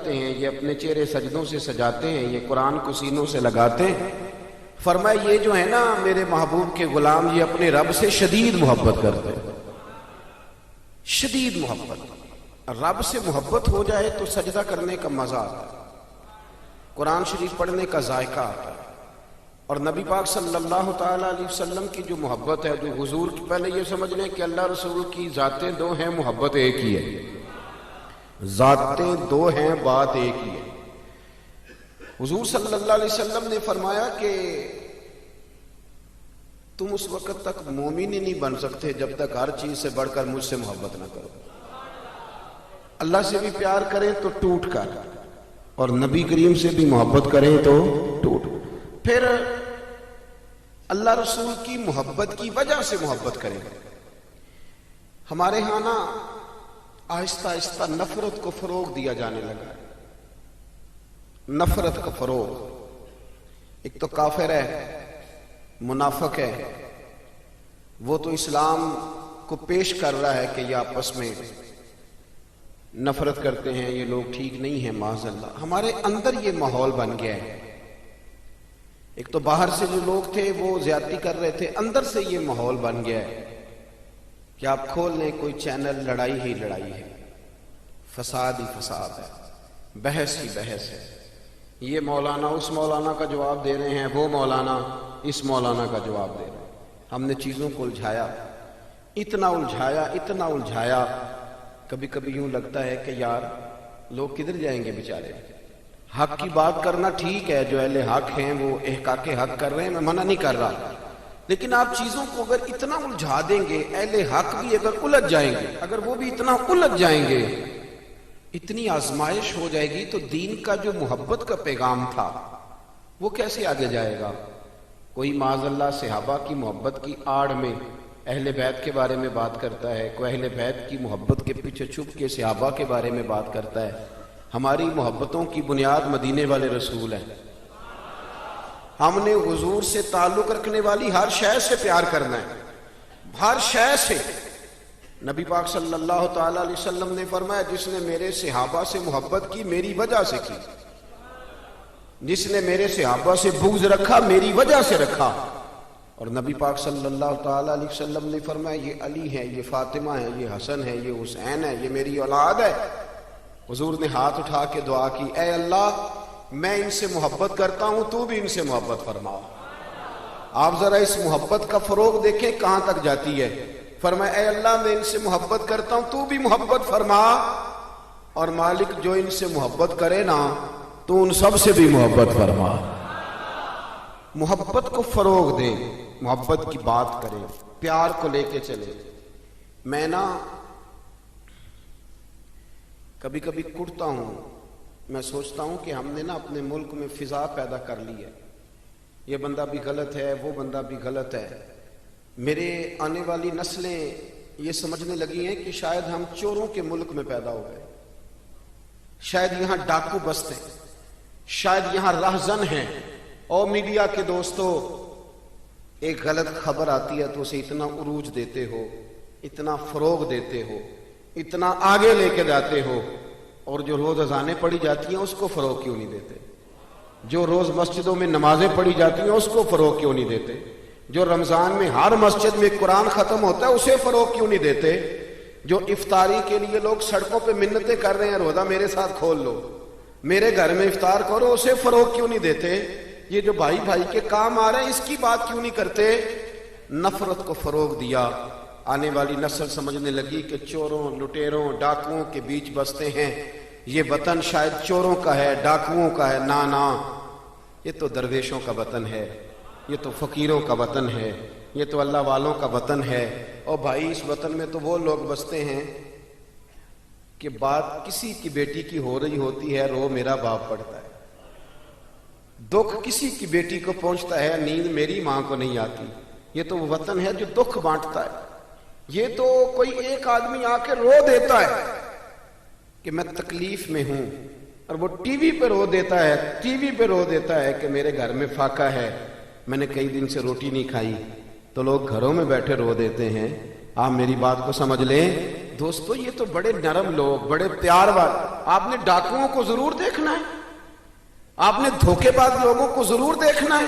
کرتے ہیں، یہ اپنے چہرے سجدوں سے سجاتے ہیں، یہ قرآن کو سینوں سے لگاتے ہیں۔ فرمایا یہ جو ہے نا میرے محبوب کے غلام، یہ اپنے رب سے شدید محبت کرتے ہیں، شدید محبت۔ رب سے محبت ہو جائے تو سجدہ کرنے کا مزہ آتا ہے، قرآن شریف پڑھنے کا ذائقہ آتا ہے۔ اور نبی پاک صلی اللہ تعالیٰ علیہ وسلم کی جو محبت ہے، جو حضور کی، پہلے یہ سمجھ لیں کہ اللہ رسول کی ذاتیں دو ہیں، محبت ایک ہی ہے، ذاتیں دو ہیں، بات ایک ہی ہے۔ حضور صلی اللہ علیہ وسلم نے فرمایا کہ تم اس وقت تک مومن ہی نہیں بن سکتے جب تک ہر چیز سے بڑھ کر مجھ سے محبت نہ کرو۔ اللہ سے بھی پیار کریں تو ٹوٹ کر، اور نبی کریم سے بھی محبت کریں تو ٹوٹ۔ پھر اللہ رسول کی محبت کی وجہ سے محبت کریں۔ ہمارے ہاں نا آہستہ آہستہ نفرت کو فروغ دیا جانے لگا ہے، نفرت کا فروغ۔ ایک تو کافر ہے، منافق ہے، وہ تو اسلام کو پیش کر رہا ہے کہ یہ آپس میں نفرت کرتے ہیں، یہ لوگ ٹھیک نہیں ہیں، معاذ اللہ۔ ہمارے اندر یہ ماحول بن گیا ہے۔ ایک تو باہر سے جو لوگ تھے وہ زیادتی کر رہے تھے، اندر سے یہ ماحول بن گیا ہے کہ آپ کھول لیں کوئی چینل، لڑائی ہی لڑائی ہے، فساد ہی فساد ہے، بحث ہی بحث ہے۔ یہ مولانا اس مولانا کا جواب دے رہے ہیں، وہ مولانا اس مولانا کا جواب دے رہے ہیں۔ ہم نے چیزوں کو الجھایا، اتنا الجھایا، اتنا الجھایا، کبھی کبھی یوں لگتا ہے کہ یار لوگ کدھر جائیں گے بیچارے۔ حق کی بات کرنا ٹھیک ہے، جو اہل حق ہیں وہ احقاق حق کر رہے ہیں، میں منع نہیں کر رہا، لیکن آپ چیزوں کو اگر اتنا الجھا دیں گے، اہل حق بھی اگر الجھ جائیں گے، اگر وہ بھی اتنا الجھ جائیں گے، اتنی آزمائش ہو جائے گی، تو دین کا جو محبت کا پیغام تھا وہ کیسے آگے جائے گا؟ کوئی معاذ اللہ صحابہ کی محبت کی آڑ میں اہل بیت کے بارے میں بات کرتا ہے، کوئی اہل بیت کی محبت کے پیچھے چھپ کے صحابہ کے بارے میں بات کرتا ہے۔ ہماری محبتوں کی بنیاد مدینے والے رسول ہیں۔ ہم نے حضور سے تعلق رکھنے والی ہر شے سے پیار کرنا ہے، ہر شے سے۔ نبی پاک صلی اللہ تعالیٰ علیہ وسلم نے فرمایا جس نے میرے صحابہ سے محبت کی میری وجہ سے کی، جس نے میرے صحابہ سے بغض رکھا میری وجہ سے رکھا۔ اور نبی پاک صلی اللہ تعالیٰ علیہ وسلم نے فرمایا یہ علی ہے، یہ فاطمہ ہے، یہ حسن ہے، یہ حسین ہے، یہ میری اولاد ہے۔ حضور نے ہاتھ اٹھا کے دعا کی، اے اللہ میں ان سے محبت کرتا ہوں، تو بھی ان سے محبت فرما۔ آپ ذرا اس محبت کا فروغ دیکھیں کہاں تک جاتی ہے۔ فرمایا اے اللہ میں ان سے محبت کرتا ہوں، تو بھی محبت فرما، اور مالک جو ان سے محبت کرے نا تو ان سب سے بھی محبت فرما۔ محبت کو فروغ دیں، محبت کی بات کریں، پیار کو لے کے چلیں۔ میں نا کبھی کبھی کڑتا ہوں، میں سوچتا ہوں کہ ہم نے نا اپنے ملک میں فضا پیدا کر لی ہے، یہ بندہ بھی غلط ہے، وہ بندہ بھی غلط ہے۔ میرے آنے والی نسلیں یہ سمجھنے لگی ہیں کہ شاید ہم چوروں کے ملک میں پیدا ہو گئے، شاید یہاں ڈاکو بستے ہیں، شاید یہاں راہزن ہیں۔ اور میڈیا کے دوستو، ایک غلط خبر آتی ہے تو اسے اتنا عروج دیتے ہو، اتنا فروغ دیتے ہو، اتنا آگے لے کے جاتے ہو، اور جو روز اذانیں پڑھی جاتی ہیں اس کو فروغ کیوں نہیں دیتے؟ جو روز مسجدوں میں نمازیں پڑھی جاتی ہیں اس کو فروغ کیوں نہیں دیتے؟ جو رمضان میں ہر مسجد میں قرآن ختم ہوتا ہے اسے فروغ کیوں نہیں دیتے؟ جو افطاری کے لیے لوگ سڑکوں پہ منتیں کر رہے ہیں، روزہ میرے ساتھ کھول لو، میرے گھر میں افطار کرو، اسے فروغ کیوں نہیں دیتے؟ یہ جو بھائی بھائی کے کام آ رہے ہیں اس کی بات کیوں نہیں کرتے؟ نفرت کو فروغ دیا۔ آنے والی نسل سمجھنے لگی کہ چوروں، لٹیروں، ڈاکوؤں کے بیچ بستے ہیں، یہ وطن شاید چوروں کا ہے، ڈاکوؤں کا ہے۔ نا، یہ تو درویشوں کا وطن ہے، یہ تو فقیروں کا وطن ہے، یہ تو اللہ والوں کا وطن ہے۔ اور بھائی اس وطن میں تو وہ لوگ بستے ہیں کہ بات کسی کی بیٹی کی ہو رہی ہوتی ہے، رو میرا باپ پڑتا ہے، دکھ کسی کی بیٹی کو پہنچتا ہے، نیند میری ماں کو نہیں آتی۔ یہ تو وہ وطن ہے جو دکھ بانٹتا ہے۔ یہ تو کوئی ایک آدمی آ کے رو دیتا ہے کہ میں تکلیف میں ہوں، اور وہ ٹی وی پہ رو دیتا ہے، ٹی وی پہ رو دیتا ہے کہ میرے گھر میں فاقہ ہے، میں نے کئی دن سے روٹی نہیں کھائی، تو لوگ گھروں میں بیٹھے رو دیتے ہیں۔ آپ میری بات کو سمجھ لیں، دوستو یہ تو بڑے نرم لوگ، بڑے پیار والے. آپ نے ڈاکوؤں کو ضرور دیکھنا ہے، آپ نے دھوکے باز لوگوں کو ضرور دیکھنا ہے.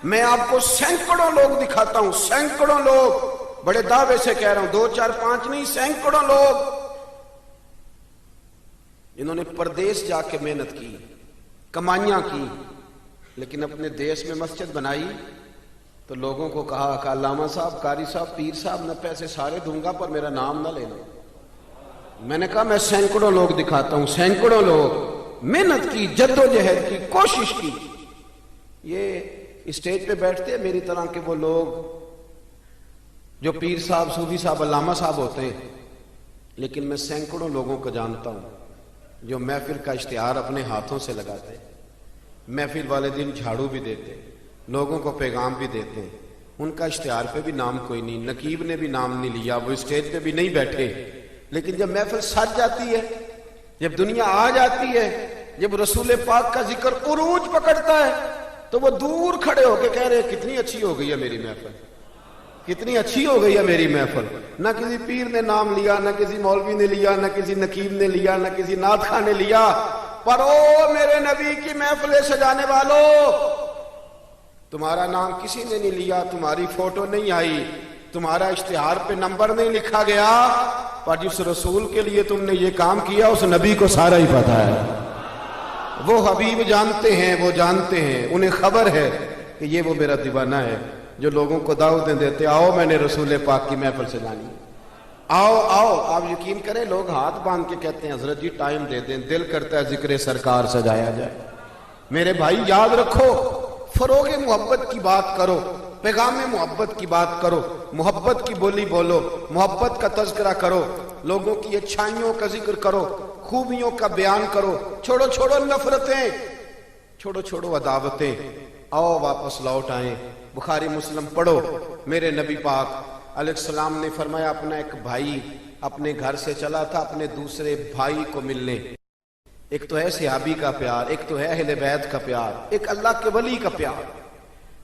میں آپ کو سینکڑوں لوگ دکھاتا ہوں، سینکڑوں لوگ، بڑے دعوے سے کہہ رہا ہوں، 2 4 5 نہیں، سینکڑوں لوگ انہوں نے پردیس جا کے محنت کی، کمائیاں کی، لیکن اپنے دیش میں مسجد بنائی تو لوگوں کو کہا کہ علامہ صاحب، قاری صاحب، پیر صاحب، میں پیسے سارے دوں گا پر میرا نام نہ لینا. میں نے کہا میں سینکڑوں لوگ دکھاتا ہوں، سینکڑوں لوگ محنت کی، جدوجہد کی، کوشش کی. یہ اسٹیج پہ بیٹھتے ہیں میری طرح کے وہ لوگ جو پیر صاحب، صوفی صاحب، علامہ صاحب ہوتے ہیں، لیکن میں سینکڑوں لوگوں کو جانتا ہوں جو محفل کا اشتہار اپنے ہاتھوں سے لگاتے، محفل والے دن جھاڑو بھی دیتے، لوگوں کو پیغام بھی دیتے ہیں. ان کا اشتہار پہ بھی نام کوئی نہیں، نقیب نے بھی نام نہیں لیا، وہ اسٹیج پہ بھی نہیں بیٹھے. لیکن جب محفل سج جاتی ہے، جب دنیا آ جاتی ہے، جب رسول پاک کا ذکر عروج پکڑتا ہے تو وہ دور کھڑے ہو کے کہہ رہے کتنی اچھی ہو گئی ہے میری محفل، کتنی اچھی ہو گئی ہے میری محفل. نہ کسی پیر نے نام لیا، نہ کسی مولوی نے لیا، نہ کسی نقیب نے لیا، نہ کسی نعت خواں نے لیا، پر او میرے نبی کی محفلیں سجانے والوں، تمہارا نام کسی نے نہیں لیا، تمہاری فوٹو نہیں آئی، تمہارا اشتہار پہ نمبر نہیں لکھا گیا، پر جس رسول کے لیے تم نے یہ کام کیا اس نبی کو سارا ہی پتا ہے. وہ حبیب جانتے ہیں، وہ جانتے ہیں، انہیں خبر ہے کہ یہ وہ میرا دیوانہ ہے جو لوگوں کو دعوتیں دیتے، آؤ میں نے رسول پاک کی محفل سجانی، آؤ آؤ. آپ یقین کریں لوگ ہاتھ باندھ کے کہتے ہیں حضرت جی ٹائم دے دیں، دل کرتا ہے ذکر سرکار سجایا جائے. میرے بھائی یاد رکھو، فروغ محبت کی بات کرو، پیغام محبت کی بات کرو، محبت کی بولی بولو، محبت کا تذکرہ کرو، لوگوں کی اچھائیوں کا ذکر کرو، خوبیوں کا بیان کرو. چھوڑو چھوڑو نفرتیں، چھوڑو چھوڑو عداوتیں، آؤ واپس لوٹ آئیں. بخاری مسلم پڑھو. میرے نبی پاک علیہ السلام نے فرمایا اپنا ایک بھائی اپنے گھر سے چلا تھا اپنے دوسرے بھائی کو ملنے. ایک تو ہے صحابی کا پیار، ایک تو ہے اہل بیت کا پیار، ایک اللہ کے ولی کا پیار.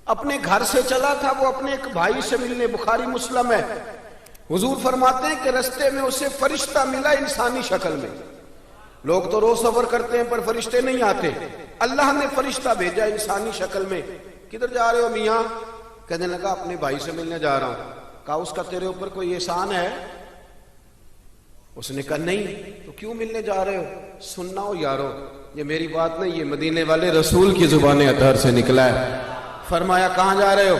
اپنے گھر سے چلا تھا وہ اپنے ایک بھائی سے ملنے. بخاری مسلم ہے. حضور فرماتے ہیں کہ رستے میں اسے فرشتہ ملا انسانی شکل میں. لوگ تو روز سفر کرتے ہیں پر فرشتے نہیں آتے، اللہ نے فرشتہ بھیجا انسانی شکل میں. کدھر جا رہے ہو میاں؟ کہنے لگا اپنے بھائی سے ملنے جا رہا ہوں. کہا اس کا تیرے اوپر کوئی احسان ہے؟ اس نے کہا نہیں. تو کیوں ملنے جا رہے ہو؟ سننا ہو یارو، یہ میری بات نہیں، یہ مدینے والے رسول کی زبان اطہر سے نکلا ہے. فرمایا کہاں جا رہے ہو؟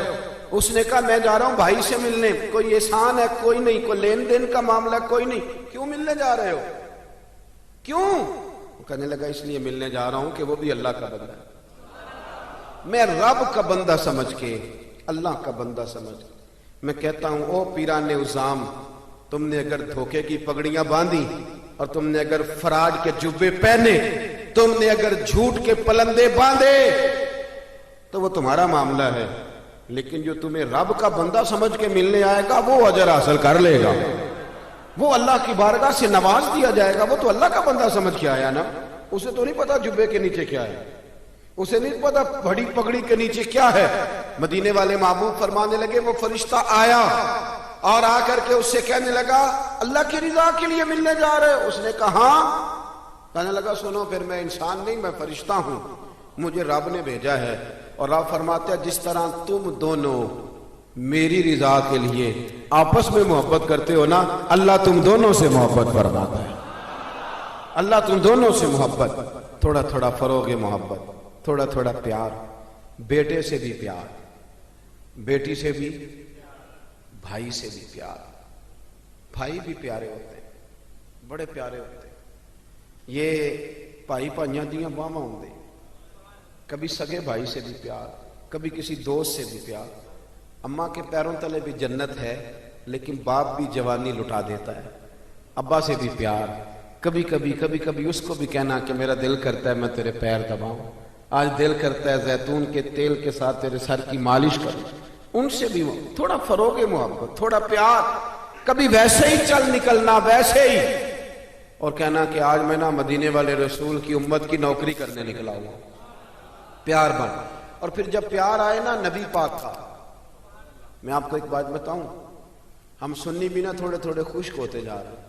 اس نے کہا میں جا رہا ہوں بھائی سے ملنے. کوئی احسان ہے؟ کوئی نہیں. کوئی لین دین کا معاملہ؟ کوئی نہیں. کیوں ملنے جا رہے ہو؟ کیوں؟ وہ کہنے لگا اس لیے ملنے جا رہا ہوں کہ وہ بھی اللہ کا بندہ ہے. میں رب کا بندہ سمجھ کے، اللہ کا بندہ سمجھ کے میں کہتا ہوں او پیران عظام، تم نے اگر دھوکے کی پگڑیاں باندھی اور تم نے اگر فراڈ کے جبے پہنے، تم نے اگر جھوٹ کے پلندے باندھے تو وہ تمہارا معاملہ ہے، لیکن جو تمہیں رب کا بندہ سمجھ کے ملنے آئے گا وہ اجر حاصل کر لے گا، وہ اللہ کی بارگاہ سے نواز دیا جائے گا. وہ تو اللہ کا بندہ سمجھ کے آیا نا، اسے تو نہیں پتا جبے کے نیچے کیا ہے، اسے نہیں پتا بڑی پگڑی کے نیچے کیا ہے. مدینے والے محبوب فرمانے لگے وہ فرشتہ آیا اور آ کر کے اس سے کہنے لگا اللہ کی رضا کے لیے ملنے جا رہے ہو؟ اس نے کہا ہاں. کہنے لگا سنو پھر میں انسان نہیں، میں فرشتہ ہوں، مجھے رب نے بھیجا ہے. اور رب فرماتے ہیں جس طرح تم دونوں میری رضا کے لیے آپس میں محبت کرتے ہو نا، اللہ تم دونوں سے محبت فرماتا ہے. اللہ تم دونوں سے محبت، تھوڑا تھوڑا فروغ محبت، تھوڑا تھوڑا پیار. بیٹے سے بھی پیار، بیٹی سے بھی، بھائی سے بھی پیار. بھائی بھی پیارے ہوتے ہیں، بڑے پیارے ہوتے ہیں. یہ بھائی پائیاں دیاں باواں ہوندے، کبھی سگے بھائی سے بھی پیار، کبھی کسی دوست سے بھی پیار. اماں کے پیروں تلے بھی جنت ہے لیکن باپ بھی جوانی لٹا دیتا ہے. ابا سے بھی پیار، کبھی کبھی اس کو بھی کہنا کہ میرا دل کرتا ہے میں تیرے پیر دباؤں، آج دل کرتا ہے زیتون کے تیل کے ساتھ تیرے سر کی مالش کروں. ان سے بھی تھوڑا فروغ محبت، تھوڑا پیار. کبھی ویسے ہی چل نکلنا، ویسے ہی، اور کہنا کہ آج میں نا مدینے والے رسول کی امت کی نوکری کرنے نکلا ہوں. پیار بن. اور پھر جب پیار آئے نا نبی پاک کا، میں آپ کو ایک بات بتاؤں، ہم سنی بھی نا تھوڑے تھوڑے خشک ہوتے جا رہے ہیں.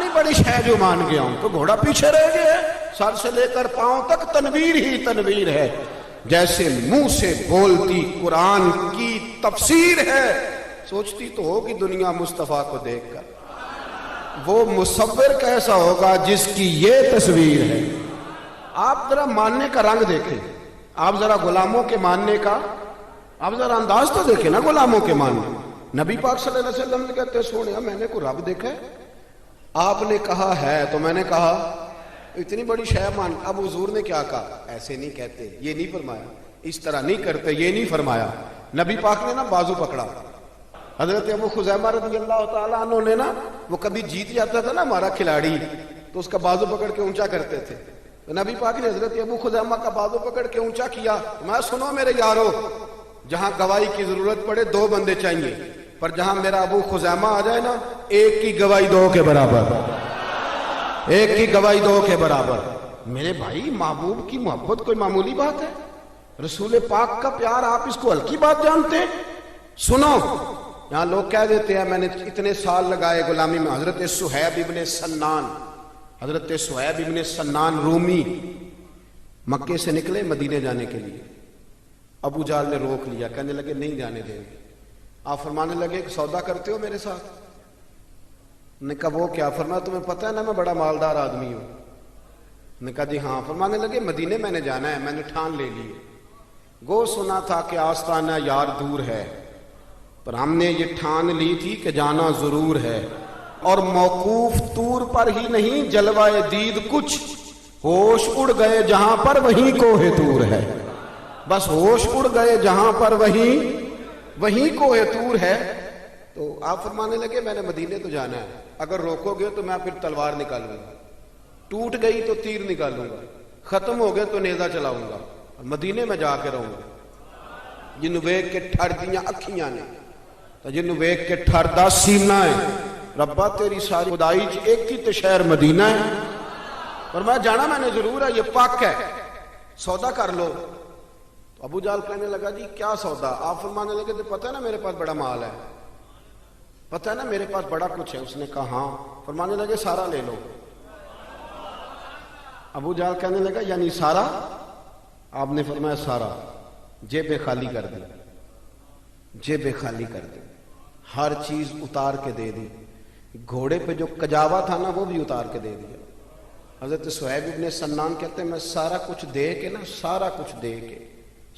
اتنی بڑی شے جو مان گیا ہوں تو گھوڑا پیچھے رہ گیا ہے، سر سے لے کر پاؤں تک تنویر ہی تنویر ہے، جیسے منہ سے بولتی قرآن کی تفسیر ہے۔ سوچتی تو ہوگی دنیا مصطفیٰ کو دیکھ کر وہ مصور کیسا ہوگا جس کی یہ تصویر ہے۔ آپ ذرا ماننے کا رنگ دیکھیں، آپ ذرا غلاموں کے ماننے کا آپ ذرا انداز تو دیکھیں نا غلاموں کے ماننے۔ نبی پاک صلی اللہ علیہ وسلم نے کہتے سونے میں نے کوئی رب دیکھا ہے؟ آپ نے کہا ہے تو میں نے کہا اتنی بڑی شے مان۔ اب حضور نے کیا کہا؟ ایسے نہیں کہتے، یہ نہیں فرمایا، اس طرح نہیں کرتے، یہ نہیں فرمایا۔ نبی پاک نے نا بازو پکڑا۔ حضرت ابو خزیمہ رضی اللہ تعالیٰ عنہ نے نا، وہ کبھی جیت جاتا تھا نا ہمارا کھلاڑی تو اس کا بازو پکڑ کے اونچا کرتے تھے، تو نبی پاک نے حضرت ابو خزیمہ کا بازو پکڑ کے اونچا کیا۔ میں سنو میرے یارو، جہاں گواہی کی ضرورت پڑے دو بندے چاہیے، پر جہاں میرا ابو خزیمہ آ جائے نا، ایک کی گواہی دو کے برابر، ایک کی گواہی دو کے برابر۔ میرے بھائی محبوب کی محبت کوئی معمولی بات ہے؟ رسول پاک کا پیار آپ اس کو ہلکی بات جانتے ہیں؟ سنو، یہاں لوگ کہہ دیتے ہیں میں نے اتنے سال لگائے غلامی میں۔ حضرت صہیب ابن سنان، حضرت صہیب ابن سنان رومی مکے سے نکلے مدینے جانے کے لیے، ابو جہل نے روک لیا، کہنے لگے نہیں جانے دیں گے۔ آپ فرمانے لگے کہ سودا کرتے ہو میرے ساتھ؟ نے کہا وہ کیا؟ فرمایا تمہیں پتہ ہے نا میں بڑا مالدار آدمی ہوں؟ نے کہا جی ہاں۔ فرمانے لگے مدینے میں نے جانا ہے، میں نے ٹھان لے لی، گو سنا تھا کہ آستانہ یار دور ہے، پر ہم نے یہ ٹھان لی تھی کہ جانا ضرور ہے، اور موقوف طور پر ہی نہیں جلوائے دید کچھ، ہوش اڑ گئے جہاں پر وہیں کوہ طور ہے۔ بس ہوش اڑ گئے جہاں پر وہیں کوہ طور ہے۔ تو آپ فرمانے لگے میں نے مدینے تو جانا ہے، اگر روکو گے تو میں پھر تلوار نکالوں گا، ٹوٹ گئی تو تیر نکالوں گا، ختم ہو گئے تو نیزہ چلاؤں گا، مدینے میں جا کے رہوں گا۔ جنوں ویکھ کے ٹھر دیاں اکھیاں نے تو جنوں ویکھ کے ٹھردا سینہ ہے، ربا تیری ساری خدائی چ ایک ہی تے شہر مدینہ ہے۔ پر میں جانا میں نے ضرور ہے، یہ پاک ہے، سودا کر لو۔ تو ابو جہل کہنے لگا جی کیا سودا؟ آپ فرمانے لگے تو پتہ ہے نا میرے پاس بڑا مال ہے، پتہ ہے نا میرے پاس بڑا کچھ ہے؟ اس نے کہا ہاں۔ فرمانے لگے سارا لے لو۔ ابو جہل کہنے لگا یعنی سارا؟ آپ نے فرمایا سارا، جیبیں خالی کر دی، جیبیں خالی کر دی، ہر چیز اتار کے دے دی، گھوڑے پہ جو کجاوا تھا نا وہ بھی اتار کے دے دیا۔ حضرت صہیب ابن سنان کہتے ہیں میں سارا کچھ دے کے نا، سارا کچھ دے کے،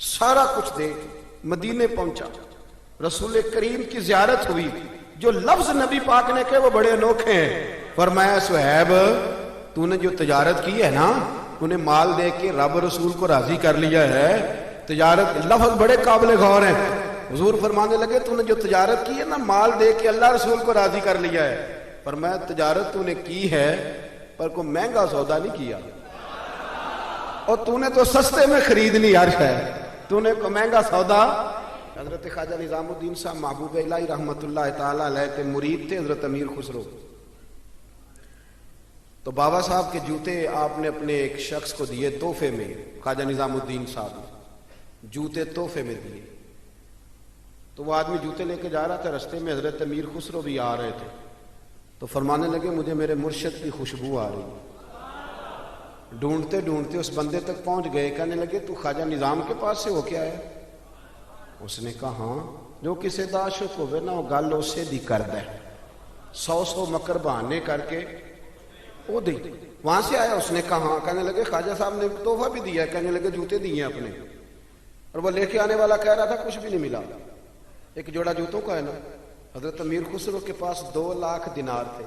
سارا کچھ دے کے مدینے پہنچا۔ رسول کریم کی زیارت ہوئی، جو لفظ نبی پاک نے کہے وہ بڑے انوکھے ہیں۔ فرمایا صہیب تو نے جو تجارت کی ہے نا، انہیں مال دے کے رب رسول کو راضی کر لیا ہے، تجارت لفظ بڑے قابل غور ہیں۔ حضور فرمانے لگے تو نے جو تجارت کی ہے نا، مال دے کے اللہ رسول کو راضی کر لیا ہے، پر میں تجارت تو نے کی ہے پر کوئی مہنگا سودا نہیں کیا، اور تو نے تو سستے میں خرید لی عرش ہے، تو نے کوئی مہنگا سودا۔ حضرت خواجہ نظام الدین صاحب محبوب الہی رحمت اللہ تعالیٰ علیہ کے مرید تھے، حضرت امیر خسرو۔ تو بابا صاحب کے جوتے آپ نے اپنے ایک شخص کو دیے تحفے میں، خواجہ نظام الدین صاحب نے جوتے تحفے میں دیے۔ تو وہ آدمی جوتے لے کے جا رہا تھا، رستے میں حضرت امیر خسرو بھی آ رہے تھے، تو فرمانے لگے مجھے میرے مرشد کی خوشبو آ رہی۔ ڈھونڈتے ڈھونڈتے اس بندے تک پہنچ گئے، کہنے لگے تو خواجہ نظام کے پاس سے ہو کے آیا؟ اس نے کہا ہاں، جو کسی دا عاشق ہوئے نا وہ گل اسے دی کر دے، 100 مکر بہانے کر کے وہ دی وہاں سے آیا۔ اس نے کہا ہاں۔ کہنے لگے خواجہ صاحب نے تحفہ بھی دیا، کہنے لگے جوتے دیے اپنے، اور وہ لے کے آنے والا کہہ رہا تھا کچھ بھی نہیں ملا، ایک جوڑا جوتوں کا ہے نا۔ حضرت امیر خسرو کے پاس 2 لاکھ دینار تھے۔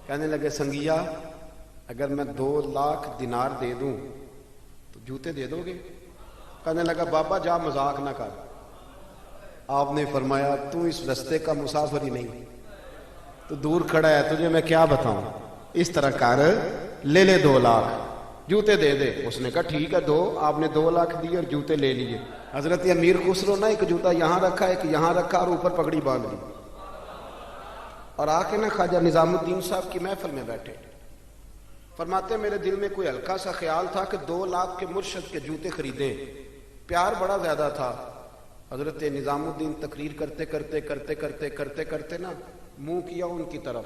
کہنے لگے سنگیا اگر میں 2 لاکھ دینار دے دوں تو جوتے دے دو گے؟ کہنے لگا بابا جا مذاق نہ کر۔ آپ نے فرمایا تو اس رستے کا مسافر ہی نہیں، تو دور کھڑا ہے، تجھے میں کیا بتاؤں، اس طرح کر لے لے 2 لاکھ جوتے دے دے۔ اس نے کہا ٹھیک ہے دو۔ آپ نے 2 لاکھ دیے اور جوتے لے لیے۔ حضرت امیر خسرو نے ایک جوتا یہاں رکھا، ایک یہاں رکھا، اور اوپر پگڑی باندھ لی، اور آ کے نا خواجہ نظام الدین صاحب کی محفل میں بیٹھے۔ فرماتے میرے دل میں کوئی ہلکا سا خیال تھا کہ 2 لاکھ کے مرشد کے جوتے خریدیں، پیار بڑا زیادہ تھا۔ حضرت نظام الدین تقریر کرتے کرتے نا منہ کیا ان کی طرف،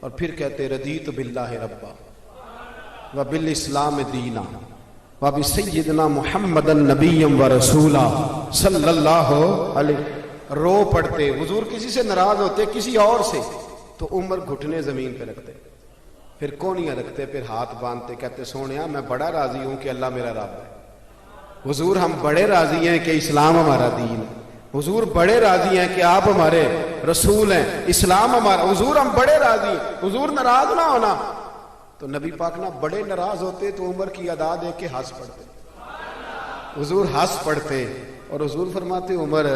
اور پھر کہتے رضیت باللہ ربا و بالاسلام دینا و بسیدنا محمد النبی و رسولا صلی اللہ علیہ. رو پڑتے. حضور کسی سے ناراض ہوتے کسی اور سے تو عمر گھٹنے زمین پہ رکھتے, پھر کونیاں رکھتے, پھر ہاتھ باندھتے, کہتے سونیا میں بڑا راضی ہوں کہ اللہ میرا رب ہے. حضور ہم بڑے راضی ہیں کہ اسلام ہمارا دین ہے. حضور بڑے راضی ہیں کہ آپ ہمارے رسول ہیں, اسلام ہمارا. حضور ہم بڑے راضی ہیں. حضور ناراض نہ ہونا. تو نبی پاک نہ بڑے ناراض ہوتے تو عمر کی ادا دے کے ہنس پڑتے. حضور ہنس پڑتے اور حضور فرماتے عمر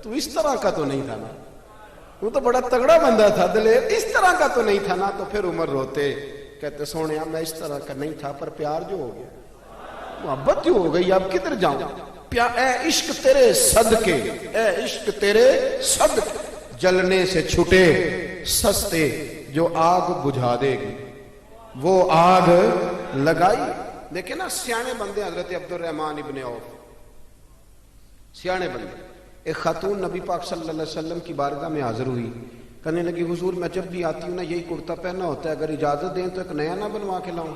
تو اس طرح کا تو نہیں تھا نا, وہ تو بڑا تگڑا بندہ تھا دلیر, اس طرح کا تو نہیں تھا نا. تو پھر عمر روتے, کہتے سونیا میں اس طرح کا نہیں تھا, پر پیار جو ہو گیا, محبت جو ہو گئی, اب کدھر جاؤں. اے عشق تیرے صدقے, اے عشق تیرے صدقے, جلنے سے چھٹے سستے جو آگ بجھا دے گی وہ آگ لگائی. دیکھیں نا سیانے بندے حضرت عبد الرحمن ابن عوف, سیانے بندے. ایک خاتون نبی پاک صلی اللہ علیہ وسلم کی بارگاہ میں حاضر ہوئی, کہنے لگی حضور میں جب بھی آتی ہوں نا یہی کرتا پہنا ہوتا ہے, اگر اجازت دیں تو ایک نیا نہ بنوا کے لاؤں.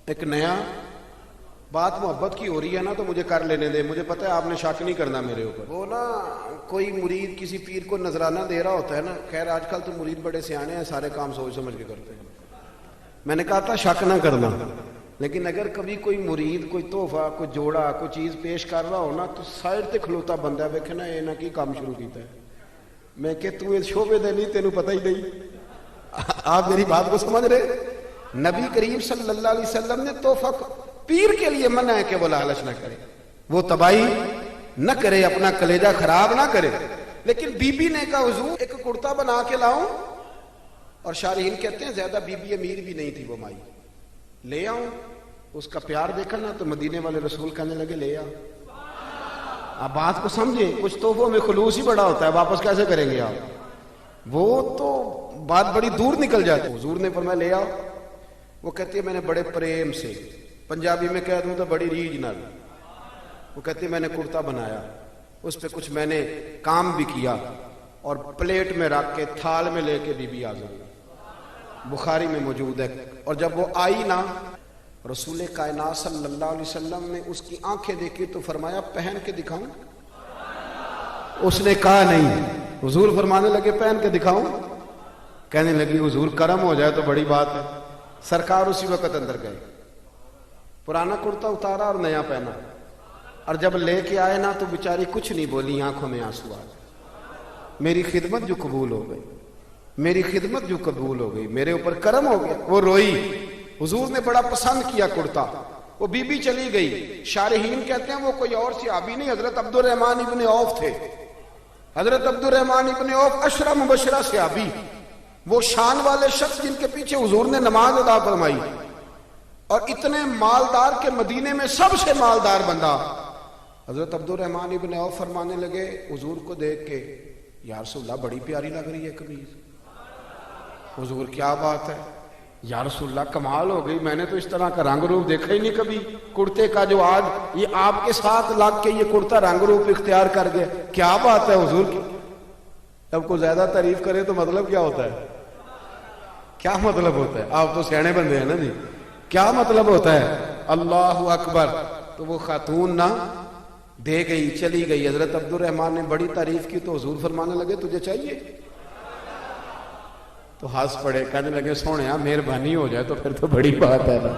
ایک نیا, بات محبت کی ہو رہی ہے نا تو مجھے کر لینے دیں, مجھے پتہ ہے آپ نے شک نہیں کرنا میرے اوپر. وہ نا کوئی مرید کسی پیر کو نذرانہ دے رہا ہوتا ہے نا, خیر آج کل تو مرید بڑے سیانے ہیں, سارے کام سوچ سمجھ کے کرتے ہیں. میں نے کہا تھا شک نہ کرنا, لیکن اگر کبھی کوئی مرید کوئی تحفہ کوئی جوڑا کوئی چیز پیش کر رہا ہو نا تو سائڈ تے کھلوتا بندہ ویکھے نا یہ نہ کی کام شروع کیتا ہے. میں کہ تو اس شعبے دے نہیں, تینوں پتہ ہی نہیں. آپ میری بات کو سمجھ رہے. نبی کریم صلی اللہ علیہ وسلم نے تحفہ پیر کے لیے منع ہے کہ وہ لالچ نہ کرے, وہ تباہی نہ کرے, اپنا کلیجہ خراب نہ کرے. لیکن بی بی نے کہا حضور ایک کرتا بنا کے لاؤں, اور شارحین کہتے ہیں زیادہ بی بی امیر بھی نہیں تھی وہ مائی, لے آؤں. اس کا پیار دیکھا نا تو مدینے والے رسول کہنے لگے لے آ. آپ بات کو سمجھیں, کچھ تحفوں میں خلوص ہی بڑا ہوتا ہے, واپس کیسے کریں گے آپ, وہ تو بات بڑی دور نکل جاتی. حضور نے فرمایا لے آؤ. وہ کہتی ہے میں نے بڑے پریم سے, پنجابی میں کہہ دوں تو بڑی ریج نال, وہ کہتی ہے میں نے کرتا بنایا, اس پہ کچھ میں نے کام بھی کیا, اور پلیٹ میں رکھ کے تھال میں لے کے بی بی حاضر ہوئی. بخاری میں موجود ہے. اور جب وہ آئی نا رسول کائنات صلی اللہ علیہ وسلم نے اس کی آنکھیں دیکھی تو فرمایا پہن کے دکھاؤں. اس نے کہا نہیں. حضور فرمانے لگے پہن کے دکھاؤں. کہنے لگی حضور کرم ہو جائے تو بڑی بات ہے. سرکار اسی وقت اندر گئے, پرانا کرتا اتارا اور نیا پہنا, اور جب لے کے آئے نا تو بیچاری کچھ نہیں بولی, آنکھوں میں آنسو آ گئے. میری خدمت جو قبول ہو گئی, میری خدمت جو قبول ہو گئی, میرے اوپر کرم ہو گیا. وہ روئی. حضور نے بڑا پسند کیا کرتا. وہ بی بی چلی گئی. شارحین کہتے ہیں وہ کوئی اور صحابی نہیں, حضرت عبد الرحمن ابن عوف تھے. حضرت عبد الرحمن ابن عوف عشرہ مبشرہ صحابی, وہ شان والے شخص جن کے پیچھے حضور نے نماز ادا فرمائی, اور اتنے مالدار کے مدینے میں سب سے مالدار بندہ. حضرت عبد الرحمن ابن عوف فرمانے لگے حضور کو دیکھ کے یا رسول اللہ بڑی پیاری لگ رہی ہے قمیض. حضور کیا بات ہے یا رسول اللہ کمال ہو گئی, میں نے تو اس طرح کا رنگ روپ دیکھا ہی نہیں کبھی کرتے کا جو آج یہ آپ کے ساتھ لگ کے یہ کرتا رنگ روپ اختیار کر گیا. کیا بات ہے حضور کی. اب کو زیادہ تعریف کرے تو مطلب کیا ہوتا ہے, کیا مطلب ہوتا ہے. آپ تو سیانے بندے ہیں نا جی, کیا مطلب ہوتا ہے. اللہ اکبر. تو وہ خاتون نہ دے گئی, چلی گئی. حضرت عبد الرحمن نے بڑی تعریف کی تو حضور فرمانے لگے تجھے چاہیے. تو ہنس پڑے, کہنے لگے سونے مہربانی ہو جائے تو پھر تو بڑی بات ہے نا.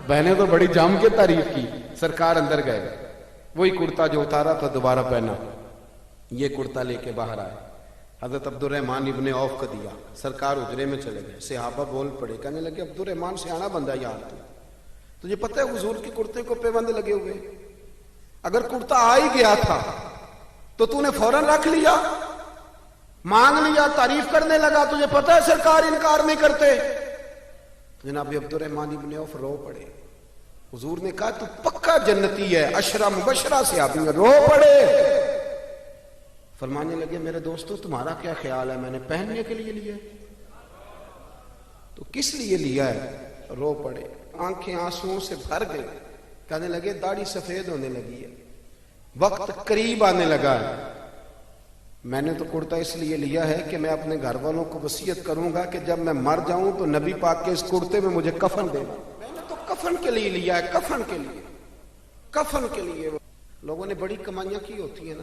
بہنیں تو بڑی جم کے تعریف کی. سرکار اندر گئے, وہی کرتا جو اتارا تھا دوبارہ پہنا, یہ کرتا لے کے باہر آئے. حضرت عبد الرحمن ابن عوف کو دیا. سرکار حجرے میں چلے گئے. صحابہ بول پڑے, کہنے لگے عبد الرحمن سیانا بندہ یار تجھے پتہ ہے حضور کے کرتے کو پیبند لگے ہوئے, اگر کرتا آ ہی گیا تھا تو تو نے فوراً رکھ لیا, مانگ لیا, تعریف کرنے لگا. تجھے پتہ ہے سرکار انکار نہیں کرتے. جناب عبد الرحمن ابن عوف رو پڑے. حضور نے کہا تو پکا جنتی ہے, عشرہ مبشرہ سے آپ رو پڑے. فرمانے لگے میرے دوستو تمہارا کیا خیال ہے, میں نے پہننے کے لیے لیا تو کس لیے لیا ہے. رو پڑے, آنکھیں آنسوؤں سے بھر گئی. کہنے لگے داڑھی سفید ہونے لگی ہے, وقت قریب آنے لگا ہے, میں نے تو کرتا اس لیے لیا ہے کہ میں اپنے گھر والوں کو وصیت کروں گا کہ جب میں مر جاؤں تو نبی پاک کے اس کرتے میں مجھے کفن دینا. میں نے تو کفن کے لیے لیا ہے, کفن کے لیے, کفن کے لیے. لوگوں نے بڑی کمائیاں کی ہوتی ہیں نا,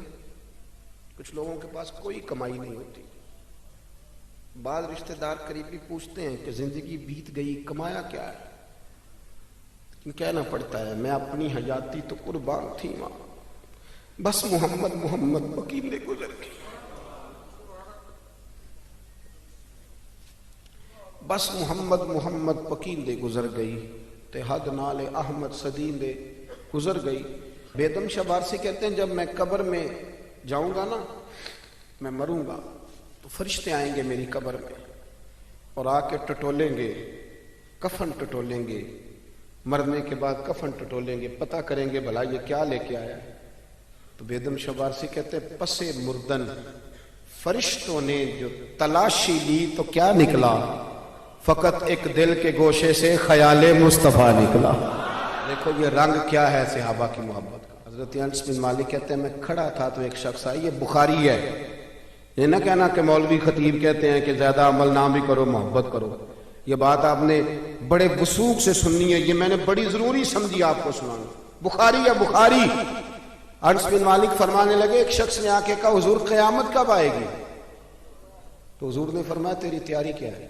کچھ لوگوں کے پاس کوئی کمائی نہیں ہوتی. بعض رشتہ دار قریبی پوچھتے ہیں کہ زندگی بیت گئی, کمایا کیا ہے؟ لیکن کہنا پڑتا ہے میں اپنی حیاتی تو قربان تھی ماں, بس محمد محمد پکیندے گزر گئی, بس محمد محمد پکیندے گزر گئی, تے حد نال احمد صدیندے گزر گئی. بیدم شاہ بارسی کہتے ہیں جب میں قبر میں جاؤں گا نا, میں مروں گا تو فرشتے آئیں گے میری قبر میں اور آ کے ٹٹولیں گے, کفن ٹٹولیں گے, مرنے کے بعد کفن ٹٹولیں گے, پتہ کریں گے بھلا یہ کیا لے کے آیا ہے. تو بیدم شاہ بارسی کہتے ہیں پسے مردن فرشتوں نے جو تلاشی لی تو کیا نکلا, فقط ایک دل کے گوشے سے خیال مصطفیٰ نکلا. دیکھو یہ رنگ کیا ہے صحابہ کی محبت کا. حضرت انس بن مالک کہتے ہیں میں کھڑا تھا تو ایک شخص آئی, یہ بخاری ہے, یہ نہ کہنا کہ مولوی خطیب کہتے ہیں کہ زیادہ عمل نہ بھی کرو محبت کرو. یہ بات آپ نے بڑے وثوق سے سننی ہے, یہ میں نے بڑی ضروری سمجھی آپ کو سنانا. بخاری ہے بخاری. انس بن مالک فرمانے لگے ایک شخص نے آ کے کہا حضور قیامت کب آئے گی؟ تو حضور نے فرمایا تیری تیاری کیا ہے؟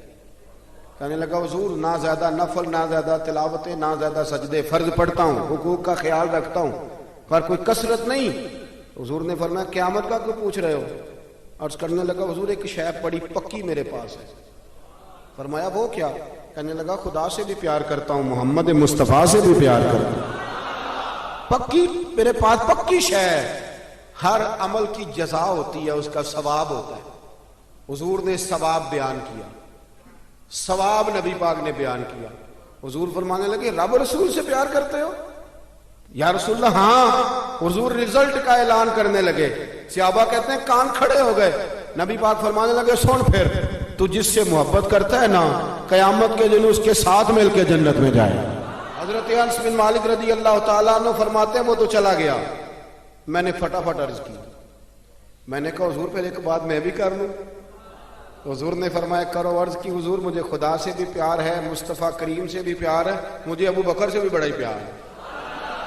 کہنے لگا حضور نہ زیادہ نفل, نہ زیادہ تلاوتیں, نہ زیادہ سجدے, فرض پڑھتا ہوں, حقوق کا خیال رکھتا ہوں, پر کوئی کثرت نہیں. حضور نے فرمایا قیامت کا کیوں پوچھ رہے ہو؟ عرض کرنے لگا حضور ایک شے بڑی پکی میرے پاس ہے. فرمایا وہ کیا؟ کہنے لگا خدا سے بھی پیار کرتا ہوں, محمد مصطفیٰ سے بھی پیار کرتا ہوں, پکی میرے پاس پکی شے ہے. ہر عمل کی جزا ہوتی ہے, اس کا ثواب ہوتا ہے. حضور نے ثواب بیان کیا, ثواب نبی پاک نے بیان کیا. حضور فرمانے لگے رب رسول سے پیار کرتے ہو؟ یا رسول اللہ ہاں. حضور رزلٹ کا اعلان کرنے لگے. صحابہ کہتے ہیں کان کھڑے ہو گئے. نبی پاک فرمانے لگے سن پھر, تو جس سے محبت کرتا ہے نا قیامت کے دن اس کے ساتھ مل کے جنت میں جائے. حضرت انس بن مالک رضی اللہ تعالیٰ عنہ فرماتے ہیں وہ تو چلا گیا, میں نے فٹافٹ عرض کی, میں نے کہا حضور پھر ایک بات میں بھی کر لوں. حضور نے فرمایا کرو. عرض کی حضور مجھے خدا سے بھی پیار ہے, مصطفیٰ کریم سے بھی پیار ہے, مجھے ابو بکر سے بھی بڑا ہی پیار ہے,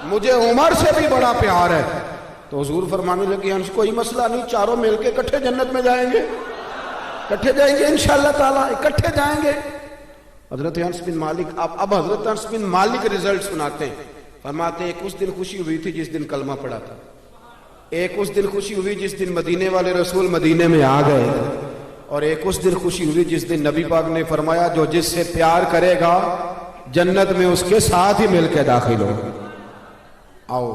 مجھے عمر سے بھی بڑا پیار ہے. تو حضور فرمانے لگے انس کوئی مسئلہ نہیں, چاروں مل کے اکٹھے جنت میں جائیں گے, اکٹھے جائیں گے انشاءاللہ تعالیٰ, اکٹھے جائیں گے. حضرت انس بن مالک اب حضرت انس بن مالک رزلٹ سناتے ہیں. فرماتے ہیں ایک اس دن خوشی ہوئی تھی جس دن کلمہ پڑا تھا, ایک اس دن خوشی ہوئی جس دن مدینے والے رسول مدینے میں آ گئے, اور ایک اس دن خوشی ہوئی جس دن نبی پاک نے فرمایا جو جس سے پیار کرے گا جنت میں اس کے ساتھ ہی مل کے داخل ہو. آؤ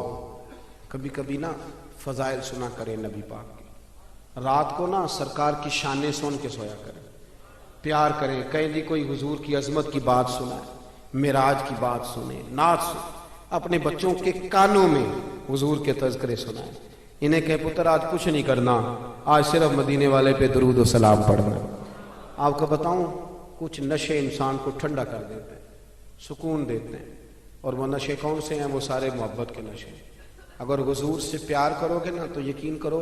کبھی کبھی نا فضائل سنا کریں نبی پاک کی, رات کو نا سرکار کی شانیں سن کے سویا کریں, پیار کریں. کہیں جی کوئی حضور کی عظمت کی بات سنائے, معراج کی بات سنیں, نعت سنیں, اپنے بچوں کے کانوں میں حضور کے تذکرے سنائیں. انہیں کہ پتر آج کچھ نہیں کرنا, آج صرف مدینے والے پہ درود و سلام پڑھنا. آپ کو بتاؤں کچھ نشے انسان کو ٹھنڈا کر دیتے ہیں, سکون دیتے ہیں, اور وہ نشے کون سے ہیں؟ وہ سارے محبت کے نشے. اگر حضور سے پیار کرو گے نا تو یقین کرو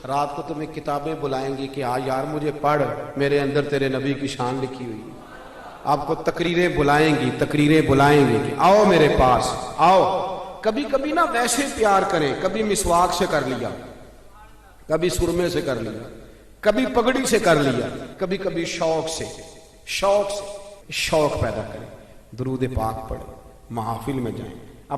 رات کو تمہیں کتابیں بلائیں گی کہ یار مجھے پڑھ, میرے اندر تیرے نبی کی شان لکھی ہوئی ہے. آپ کو تقریریں بلائیں گی, تقریریں بلائیں گی کہ آؤ میرے پاس آؤ. کبھی کبھی نا ویسے پیار کریں, کبھی مسواک سے کر لیا, کبھی سرمے سے کر لیا, کبھی پگڑی سے کر لیا, کبھی کبھی شوق سے شوق پیدا کریں. درود پاک پڑھیں, محافل میں جائیں.